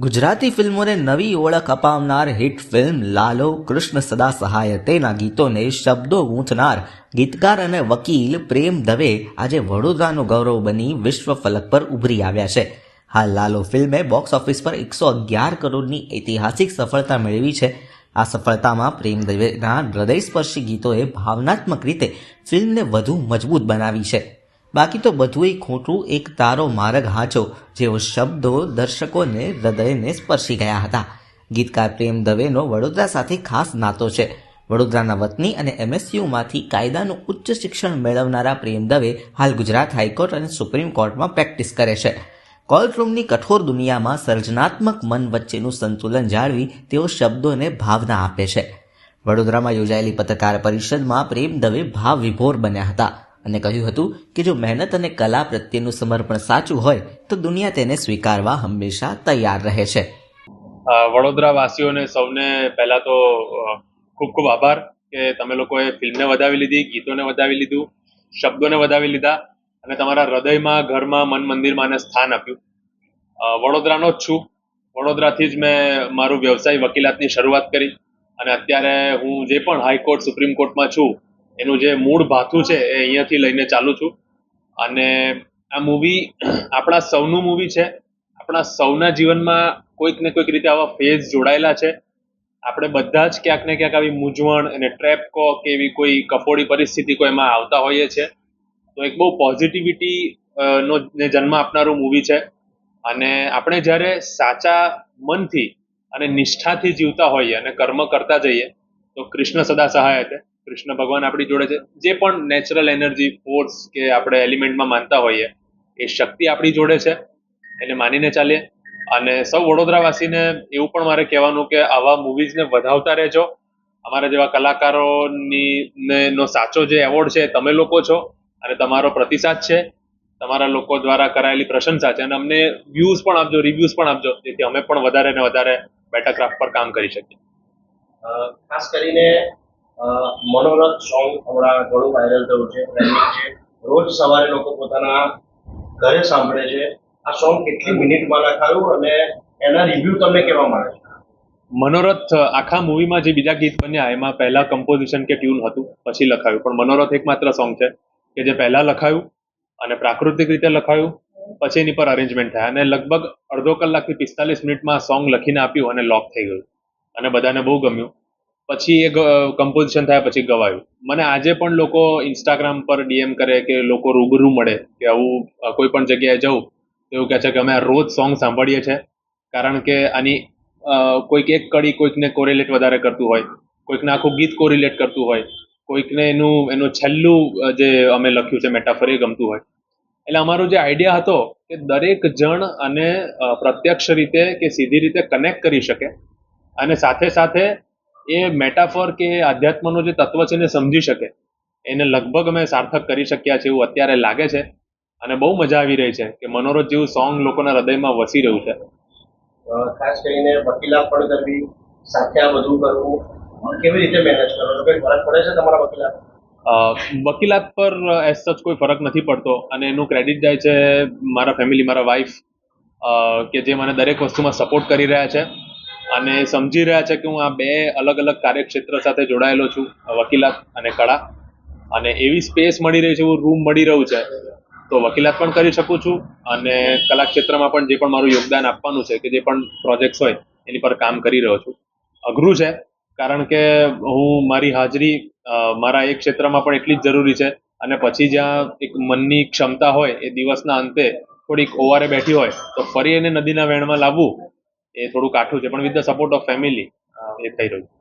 ગુજરાતી ફિલ્મોને નવી ઓળખ અપાવનાર hit film Lalo Krishna સદા સહાય તેના ગીતોને શબ્દો ગૂંથનાર ગીતકાર અને વકીલ પ્રેમ દવે આજે વડોદરાનું ગૌરવ બની વિશ્વ ફલક પર ઉભરી આવ્યા છે. હાલ લાલો ફિલ્મે બોક્સ ઓફિસ પર 111 કરોડની ઐતિહાસિક સફળતા મેળવી છે. આ સફળતામાં પ્રેમ દવેના હૃદયસ્પર્શી ગીતોએ ભાવનાત્મક રીતે ફિલ્મને વધુ મજબૂત બનાવી છે. બાકી તો બધુંય ખોટું એક તારો માર્ગ હાચો જેવો શબ્દો દર્શકોને હૃદયને સ્પર્શી ગયા હતા. ગીતકાર પ્રેમ દવેનો વડોદરા સાથે ખાસ નાતો છે. વડોદરાના વતની અને MSUમાંથી કાયદાનું ઉચ્ચ શિક્ષણ મેળવનારા પ્રેમ દવે હાલ ગુજરાત હાઈકોર્ટ અને સુપ્રીમ કોર્ટમાં પ્રેક્ટિસ કરે છે. કોર્ટરૂમની કઠોર દુનિયામાં સર્જનાત્મક મન વચ્ચેનું સંતુલન જાળવી તેઓ શબ્દોને ભાવના આપે છે. વડોદરામાં યોજાયેલી પત્રકાર પરિષદમાં પ્રેમ દવે ભાવ વિભોર બન્યા હતા અને કહ્યું હતું કે જો મહેનત અને કલા પ્રત્યેનું સમર્પણ સાચું હોય તો દુનિયા તેને સ્વીકારવા હંમેશા તૈયાર રહે છે. વડોદરા વાસીઓને સૌને પહેલા તો ખૂબ ખૂબ આભાર કે તમે લોકોએ ફિલ્મને વધાવી લીધી, ગીતોને વધાવી લીધું, શબ્દોને વધાવી લીધા અને તમારા હૃદયમાં, ઘરમાં, મન મંદિરમાં આને સ્થાન આપ્યું. વડોદરાનો જ છું. વડોદરાથી જ મેં મારું વ્યવસાય વકીલાતની શરૂઆત કરી અને અત્યારે હું જે પણ હાઈકોર્ટ, સુપ્રીમ કોર્ટમાં છું એનું જે મૂળ ભાથું છે એ અહીંયાથી લઈને ચાલુ છું. અને આ મૂવી આપણા સૌનું મૂવી છે. આપણા સૌના જીવનમાં કોઈક ને કોઈક રીતે આવા ફેઝ જોડાયેલા છે. આપણે બધા જ ક્યાંક ને ક્યાંક આવી મૂંઝવણ અને ટ્રેપ કહો કે એવી કોઈ કફોડી પરિસ્થિતિ કોઈ એમાં આવતા હોઈએ છે. તો એક બહુ પોઝિટિવિટી નો જન્મ આપનારું મૂવી છે. અને આપણે જ્યારે સાચા મનથી અને નિષ્ઠાથી જીવતા હોઈએ અને કર્મ કરતા જઈએ તો કૃષ્ણ સદા સહાય છે. કૃષ્ણ ભગવાન આપણી જોડે છે. જે પણ નેચરલ એનર્જી, ફોર્સ કે આપણે એલિમેન્ટમાં માનતા હોઈએ એ શક્તિ આપણી જોડે છે. એને માનીને ચાલીએ. અને સૌ વડોદરાવાસીને એવું પણ મારે કહેવાનું કે આવા મૂવીઝને વધાવતા રહેજો. અમારા જેવા કલાકારોની નો સાચો જે એવોર્ડ છે તમે લોકો છો અને તમારો પ્રતિસાદ છે, તમારા લોકો દ્વારા કરાયેલી પ્રશંસા છે. અને અમને વ્યૂઝ પણ આપજો, રિવ્યુઝ પણ આપજો, જેથી અમે પણ વધારે ને વધારે બેટર ક્રાફ્ટ પર કામ કરી શકીએ. ખાસ કરીને મનોરથ સોંગ હમણાં ઘણું વાયરલ થયું છે, ટ્રેન્ડિંગ છે. રોજ સવારે લોકો પોતાના ઘરે સાંભળે છે. આ સોંગ કેટલી મિનિટમાં લખાયું અને એના રિવ્યુ તમને કેવા મળે છે? મનોરથ આખા મૂવીમાં જે બીજા ગીત બન્યા એમાં પહેલા કમ્પોઝિશન કે ટ્યુન હતું, પછી લખાયું. પણ મનોરથ એકમાત્ર સોંગ છે કે જે પહેલા લખાયું અને પ્રાકૃતિક રીતે લખાયું, પછી એની પર અરેન્જમેન્ટ થયા અને લગભગ અડધો કલાકથી 45 મિનિટમાં સોંગ લખીને આપ્યું અને લોક થઈ ગયું અને બધાને બહુ ગમ્યું. પછી એ કમ્પોઝિશન થયા પછી ગવાયું. મને આજે પણ લોકો ઇન્સ્ટાગ્રામ પર DM કરે કે લોકો રૂબરૂ મળે કે આવું કોઈ પણ જગ્યાએ જવું એવું કહે છે કે અમે આ રોજ સોંગ સાંભળીએ છીએ. કારણ કે આની કોઈક એક કડી કોઈકને કોરિલેટ વધારે કરતું હોય, કોઈકને આખું ગીત કોરિલેટ કરતું હોય, કોઈકને એનું છેલ્લું જે અમે લખ્યું છે મેટાફર એ ગમતું હોય. એટલે અમારો જે આઈડિયા હતો કે દરેક જણ અને પ્રત્યક્ષ રીતે કે સીધી રીતે કનેક્ટ કરી શકે અને સાથે સાથે એ મેટાફોર કે આધ્યાત્મનો જે તત્વ છે એને સમજી શકે, એને લગભગ અમે સાર્થક કરી શક્યા છે એવું અત્યારે લાગે છે. અને બહુ મજા આવી રહી છે કે મનોરથ જેવું સોંગ લોકોના હૃદયમાં વસી રહ્યું છે. ખાસ કરીને વકીલાત પણ કરવી, સાથે આ બધું કરવું, કેવી રીતે મેનેજ કરો છો? કઈ ફરક પડે છે તમારા વકીલાત? વકીલાત પર એઝ સચ કોઈ ફરક નથી પડતો અને એનું ક્રેડિટ જાય છે મારા ફેમિલી, મારા વાઈફ, કે જે મને દરેક વસ્તુમાં સપોર્ટ કરી રહ્યા છે અને સમજી રહ્યા છે કે હું આ બે અલગ અલગ કાર્યક્ષેત્ર સાથે જોડાયેલો છું, વકીલાત અને કળા. અને એવી સ્પેસ મળી રહી છે, એવું રૂમ મળી રહ્યું છે તો વકીલાત પણ કરી શકું છું અને કલા ક્ષેત્રમાં પણ જે પણ મારું યોગદાન આપવાનું છે કે જે પણ પ્રોજેક્ટ્સ હોય એની પર કામ કરી રહ્યો છું. અઘરું છે કારણ કે હું મારી હાજરી મારા એક ક્ષેત્રમાં પણ એટલી જ જરૂરી છે અને પછી જ્યાં એક મનની ક્ષમતા હોય એ દિવસના અંતે થોડીક ઓવારે બેઠી હોય તો ફરી એને નદીના વહેણમાં લાવવું એ થોડું કાઠું છે. પણ with the support of family એ થઈ રહ્યું છે.